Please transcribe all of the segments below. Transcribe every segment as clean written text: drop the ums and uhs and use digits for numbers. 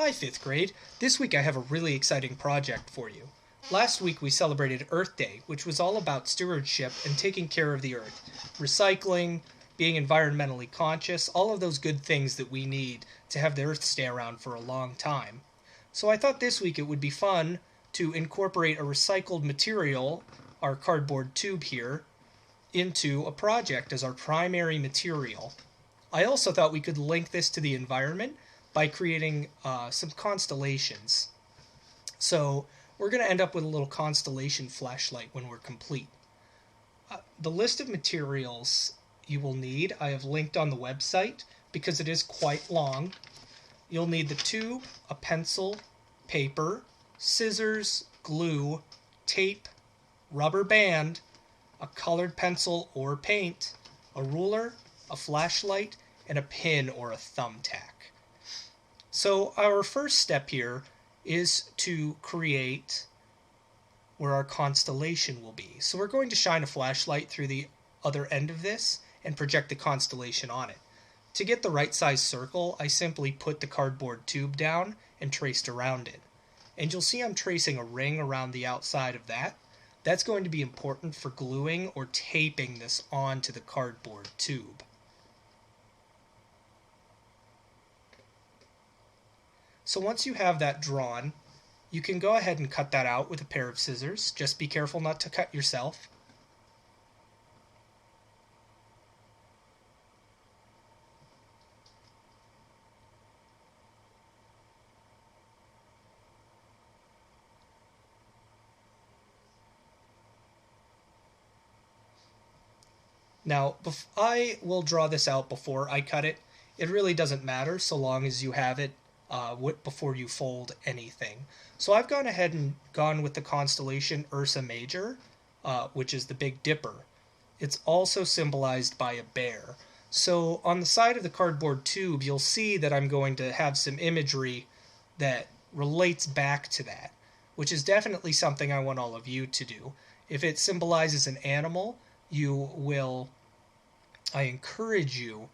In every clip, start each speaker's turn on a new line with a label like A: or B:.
A: Hi, 5th grade. This week I have a really exciting project for you. Last week we celebrated Earth Day, which was all about stewardship and taking care of the Earth. Recycling, being environmentally conscious, all of those good things that we need to have the Earth stay around for a long time. So I thought this week it would be fun to incorporate a recycled material, our cardboard tube here, into a project as our primary material. I also thought we could link this to the environment by creating some constellations. So we're going to end up with a little constellation flashlight when we're complete. The list of materials you will need I have linked on the website because it is quite long. You'll need the tube, a pencil, paper, scissors, glue, tape, rubber band, a colored pencil or paint, a ruler, a flashlight, and a pin or a thumbtack. So our first step here is to create where our constellation will be. So we're going to shine a flashlight through the other end of this and project the constellation on it. To get the right size circle, I simply put the cardboard tube down and traced around it. And you'll see I'm tracing a ring around the outside of that. That's going to be important for gluing or taping this onto the cardboard tube. So once you have that drawn, you can go ahead and cut that out with a pair of scissors. Just be careful not to cut yourself. Now, I will draw this out before I cut it. It really doesn't matter so long as you have it before you fold anything. So I've gone ahead and gone with the constellation Ursa Major, which is the Big Dipper. It's also symbolized by a bear. So on the side of the cardboard tube, you'll see that I'm going to have some imagery that relates back to that, which is definitely something I want all of you to do. If it symbolizes an animal, I encourage you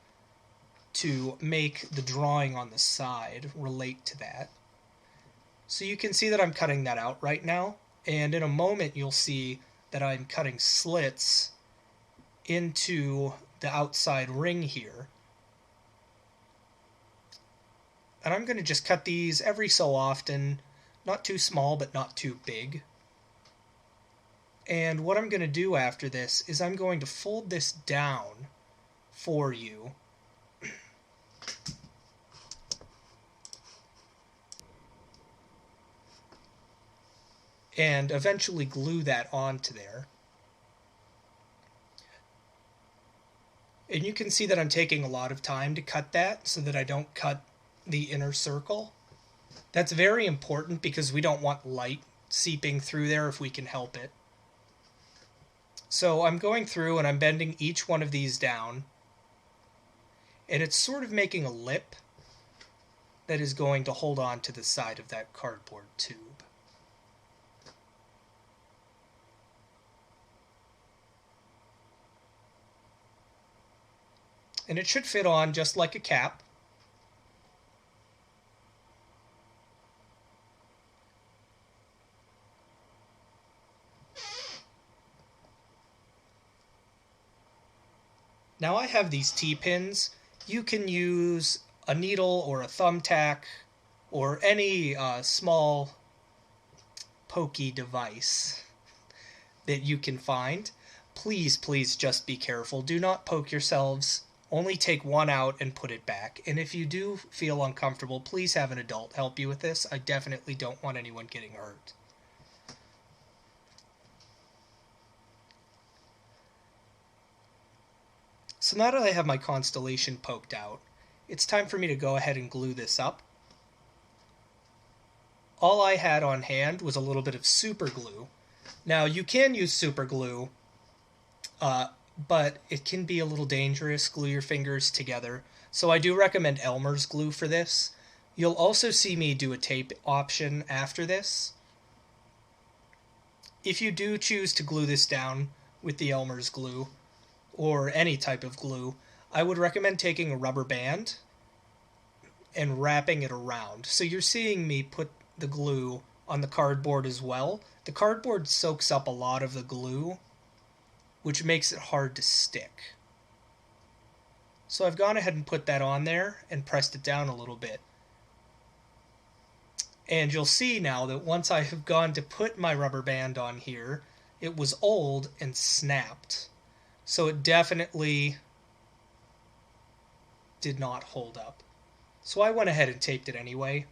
A: to make the drawing on the side relate to that. So you can see that I'm cutting that out right now, and in a moment you'll see that I'm cutting slits into the outside ring here. And I'm going to just cut these every so often, not too small but not too big. And what I'm going to do after this is I'm going to fold this down for you. And eventually glue that onto there. And you can see that I'm taking a lot of time to cut that so that I don't cut the inner circle. That's very important because we don't want light seeping through there if we can help it. So I'm going through and I'm bending each one of these down. And it's sort of making a lip that is going to hold on to the side of that cardboard tube. And it should fit on just like a cap. Now I have these T-pins. You can use a needle or a thumbtack or any small pokey device that you can find. Please, please just be careful. Do not poke yourselves. Only take one out and put it back. And if you do feel uncomfortable, please have an adult help you with this. I definitely don't want anyone getting hurt. So now that I have my constellation poked out, it's time for me to go ahead and glue this up. All I had on hand was a little bit of super glue. Now you can use super glue, but it can be a little dangerous. Glue your fingers together. So I do recommend Elmer's glue for this. You'll also see me do a tape option after this. If you do choose to glue this down with the Elmer's glue, or any type of glue, I would recommend taking a rubber band and wrapping it around. So you're seeing me put the glue on the cardboard as well. The cardboard soaks up a lot of the glue, which makes it hard to stick. So I've gone ahead and put that on there and pressed it down a little bit. And you'll see now that once I have gone to put my rubber band on here, it was old and snapped. So it definitely did not hold up. So I went ahead and taped it anyway.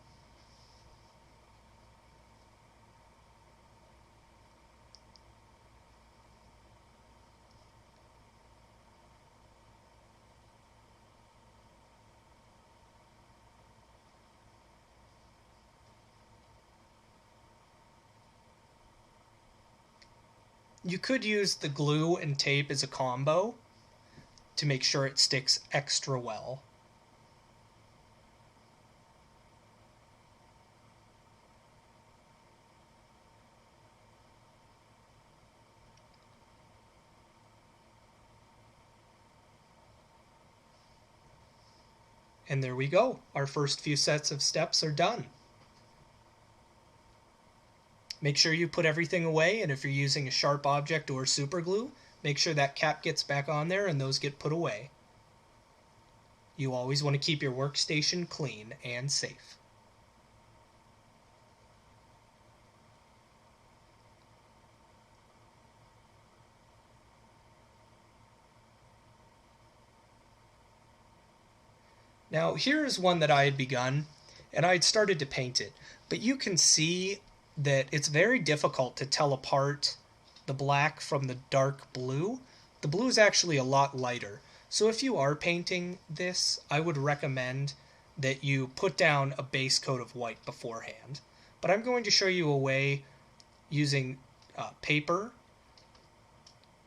A: You could use the glue and tape as a combo to make sure it sticks extra well. And there we go. Our first few sets of steps are done. Make sure you put everything away, and if you're using a sharp object or super glue, make sure that cap gets back on there and those get put away. You always want to keep your workstation clean and safe. Now here is one that I had begun, and I had started to paint it, but you can see that it's very difficult to tell apart the black from the dark blue. The blue is actually a lot lighter. So if you are painting this, I would recommend that you put down a base coat of white beforehand. But I'm going to show you a way using paper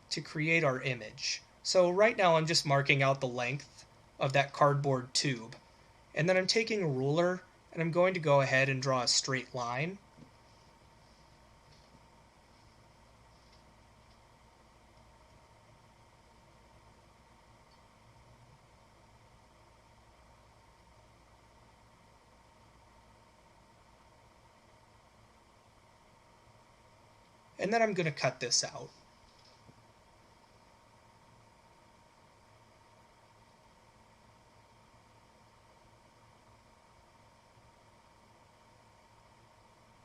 A: to create our image. So right now I'm just marking out the length of that cardboard tube. And then I'm taking a ruler and I'm going to go ahead and draw a straight line. And then I'm going to cut this out.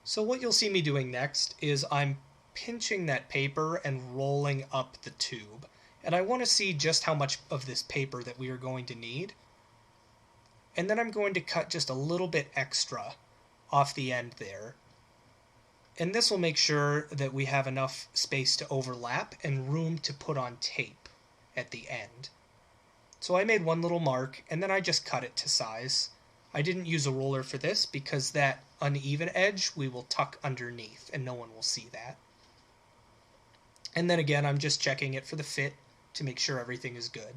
A: So what you'll see me doing next is I'm pinching that paper and rolling up the tube. And I want to see just how much of this paper that we are going to need. And then I'm going to cut just a little bit extra off the end there. And this will make sure that we have enough space to overlap and room to put on tape at the end. So I made one little mark and then I just cut it to size. I didn't use a ruler for this because that uneven edge we will tuck underneath and no one will see that. And then again, I'm just checking it for the fit to make sure everything is good.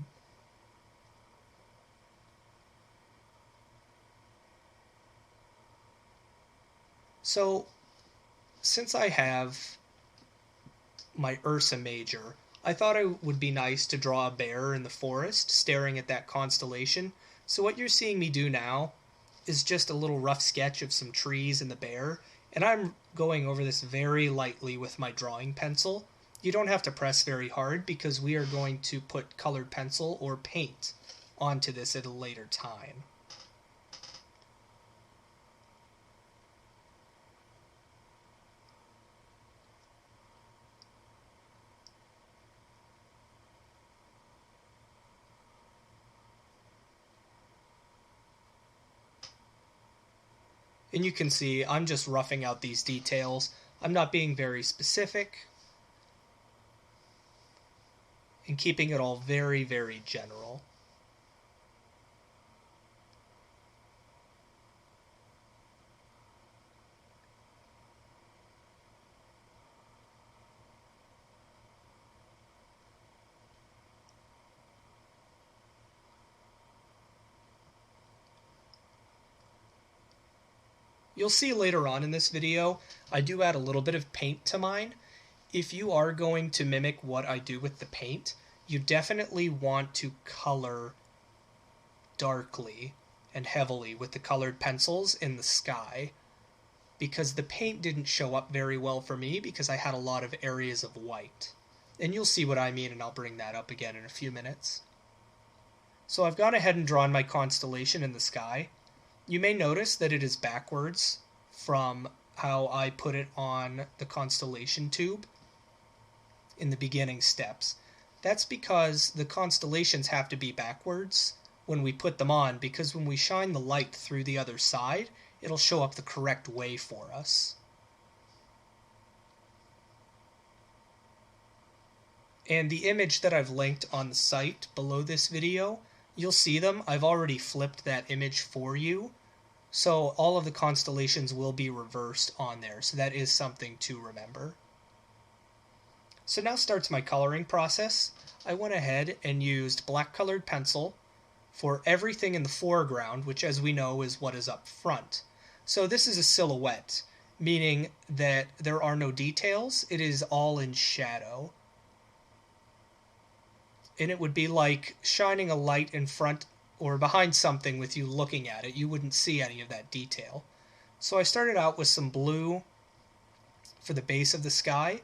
A: So since I have my Ursa Major, I thought it would be nice to draw a bear in the forest staring at that constellation. So what you're seeing me do now is just a little rough sketch of some trees and the bear, and I'm going over this very lightly with my drawing pencil. You don't have to press very hard because we are going to put colored pencil or paint onto this at a later time. And you can see I'm just roughing out these details. I'm not being very specific and keeping it all very, very general. You'll see later on in this video, I do add a little bit of paint to mine. If you are going to mimic what I do with the paint, you definitely want to color darkly and heavily with the colored pencils in the sky, because the paint didn't show up very well for me because I had a lot of areas of white. And you'll see what I mean, and I'll bring that up again in a few minutes. So I've gone ahead and drawn my constellation in the sky. You may notice that it is backwards from how I put it on the constellation tube in the beginning steps. That's because the constellations have to be backwards when we put them on, because when we shine the light through the other side, it'll show up the correct way for us. And the image that I've linked on the site below this video, you'll see them. I've already flipped that image for you. So all of the constellations will be reversed on there. So that is something to remember. So now starts my coloring process. I went ahead and used black colored pencil for everything in the foreground, which as we know is what is up front. So this is a silhouette, meaning that there are no details. It is all in shadow. And it would be like shining a light in front or behind something with you looking at it. You wouldn't see any of that detail. So I started out with some blue for the base of the sky,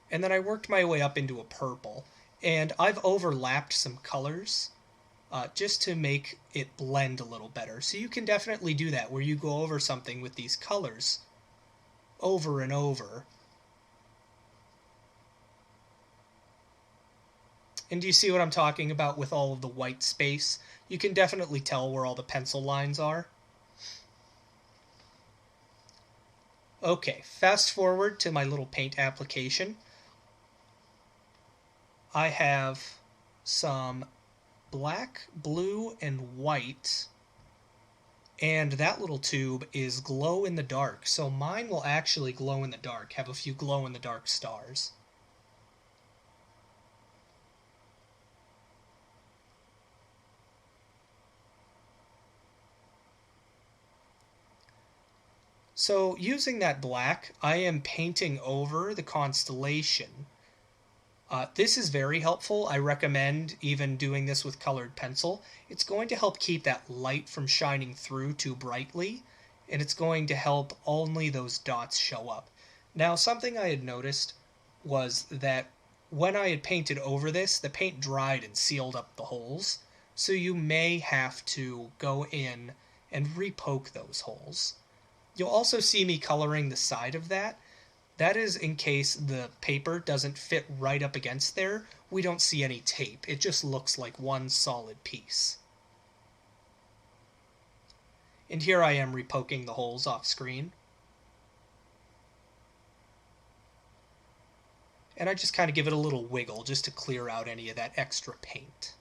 A: and then I worked my way up into a purple. And I've overlapped some colors just to make it blend a little better. So you can definitely do that, where you go over something with these colors over and over. And do you see what I'm talking about with all of the white space? You can definitely tell where all the pencil lines are. Okay, fast forward to my little paint application. I have some black, blue, and white, and that little tube is glow in the dark. So mine will actually glow in the dark, have a few glow in the dark stars. So using that black, I am painting over the constellation. This is very helpful. I recommend even doing this with colored pencil. It's going to help keep that light from shining through too brightly, and it's going to help only those dots show up. Now, something I had noticed was that when I had painted over this, the paint dried and sealed up the holes, so you may have to go in and repoke those holes. You'll also see me coloring the side of that. That is in case the paper doesn't fit right up against there. We don't see any tape. It just looks like one solid piece. And here I am repoking the holes off screen. And I just kind of give it a little wiggle just to clear out any of that extra paint.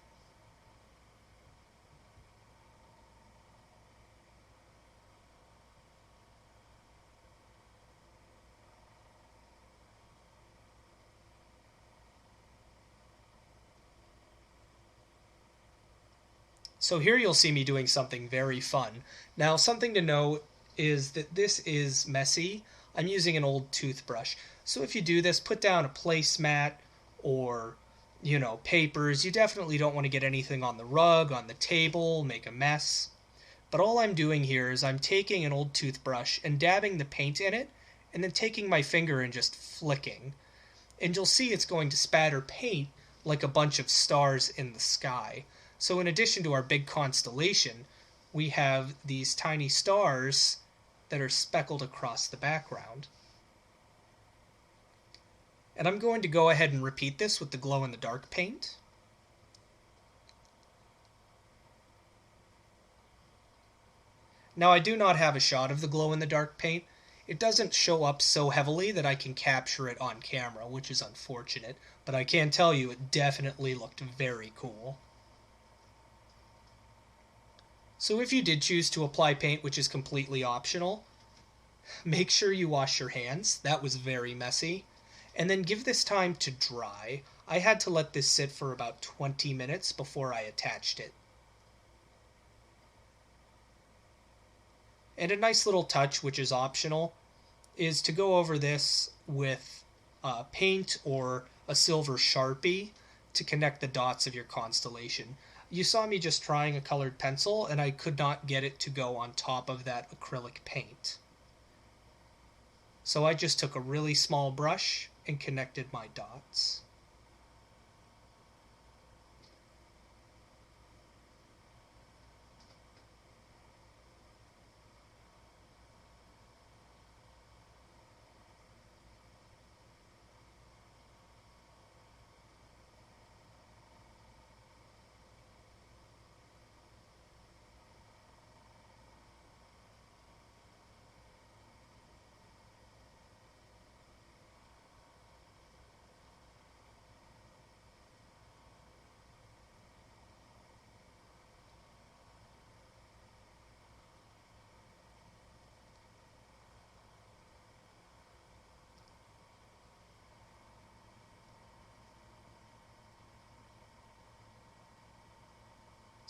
A: So here you'll see me doing something very fun. Now, something to know is that this is messy. I'm using an old toothbrush. So if you do this, put down a placemat or, papers. You definitely don't want to get anything on the rug, on the table, make a mess. But all I'm doing here is I'm taking an old toothbrush and dabbing the paint in it, and then taking my finger and just flicking. And you'll see it's going to spatter paint like a bunch of stars in the sky. So in addition to our big constellation, we have these tiny stars that are speckled across the background. And I'm going to go ahead and repeat this with the glow-in-the-dark paint. Now, I do not have a shot of the glow-in-the-dark paint. It doesn't show up so heavily that I can capture it on camera, which is unfortunate, but I can tell you it definitely looked very cool. So if you did choose to apply paint, which is completely optional, make sure you wash your hands. That was very messy. And then give this time to dry. I had to let this sit for about 20 minutes before I attached it. And a nice little touch, which is optional, is to go over this with paint or a silver Sharpie to connect the dots of your constellation. You saw me just trying a colored pencil, and I could not get it to go on top of that acrylic paint. So I just took a really small brush and connected my dots.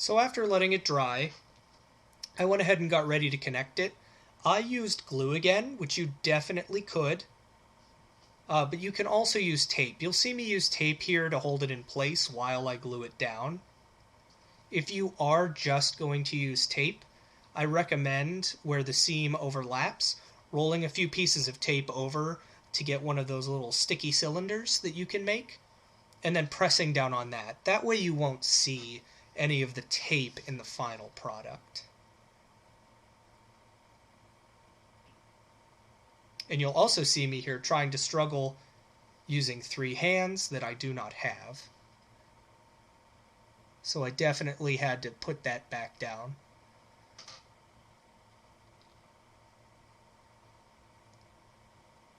A: So after letting it dry, I went ahead and got ready to connect it. I used glue again, which you definitely could, but you can also use tape. You'll see me use tape here to hold it in place while I glue it down. If you are just going to use tape, I recommend, where the seam overlaps, rolling a few pieces of tape over to get one of those little sticky cylinders that you can make, and then pressing down on that. That way you won't see any of the tape in the final product. And you'll also see me here trying to struggle using 3 hands that I do not have. So I definitely had to put that back down.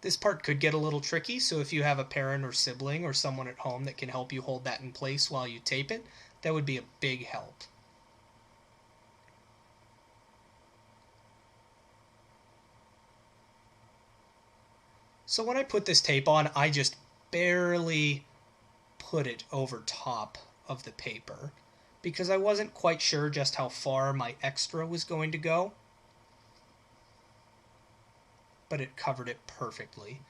A: This part could get a little tricky, so if you have a parent or sibling or someone at home that can help you hold that in place while you tape it, that would be a big help. So when I put this tape on, I just barely put it over top of the paper because I wasn't quite sure just how far my extra was going to go, but it covered it perfectly.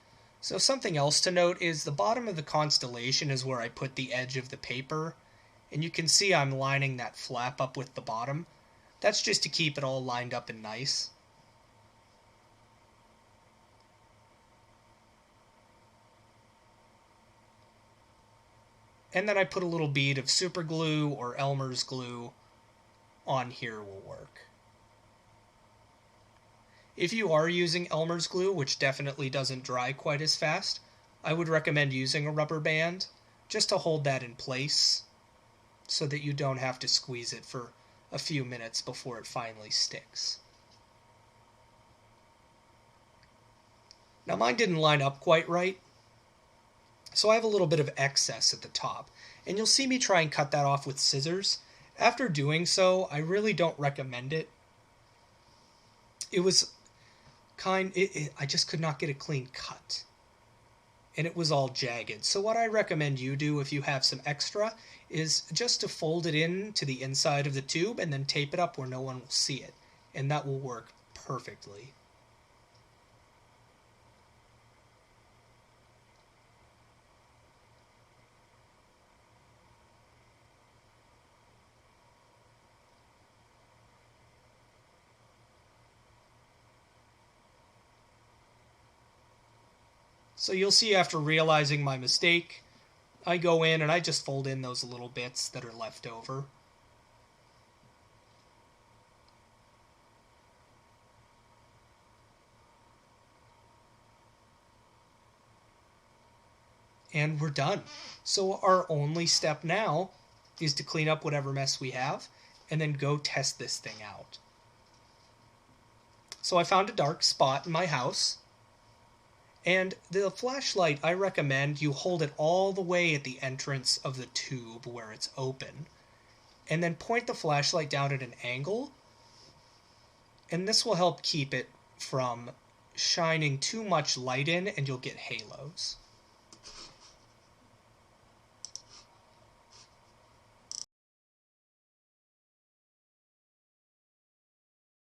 A: So something else to note is the bottom of the Constellation is where I put the edge of the paper, and you can see I'm lining that flap up with the bottom. That's just to keep it all lined up and nice. And then I put a little bead of super glue or Elmer's glue on here will work. If you are using Elmer's glue, which definitely doesn't dry quite as fast, I would recommend using a rubber band just to hold that in place so that you don't have to squeeze it for a few minutes before it finally sticks. Now mine didn't line up quite right, so I have a little bit of excess at the top, and you'll see me try and cut that off with scissors. After doing so, I really don't recommend it. It was I just could not get a clean cut, and it was all jagged. So what I recommend you do if you have some extra is just to fold it in to the inside of the tube and then tape it up where no one will see it, and that will work perfectly. So you'll see after realizing my mistake, I go in and I just fold in those little bits that are left over. And we're done. So our only step now is to clean up whatever mess we have and then go test this thing out. So I found a dark spot in my house. And the flashlight, I recommend you hold it all the way at the entrance of the tube where it's open. And then point the flashlight down at an angle. And this will help keep it from shining too much light in and you'll get halos.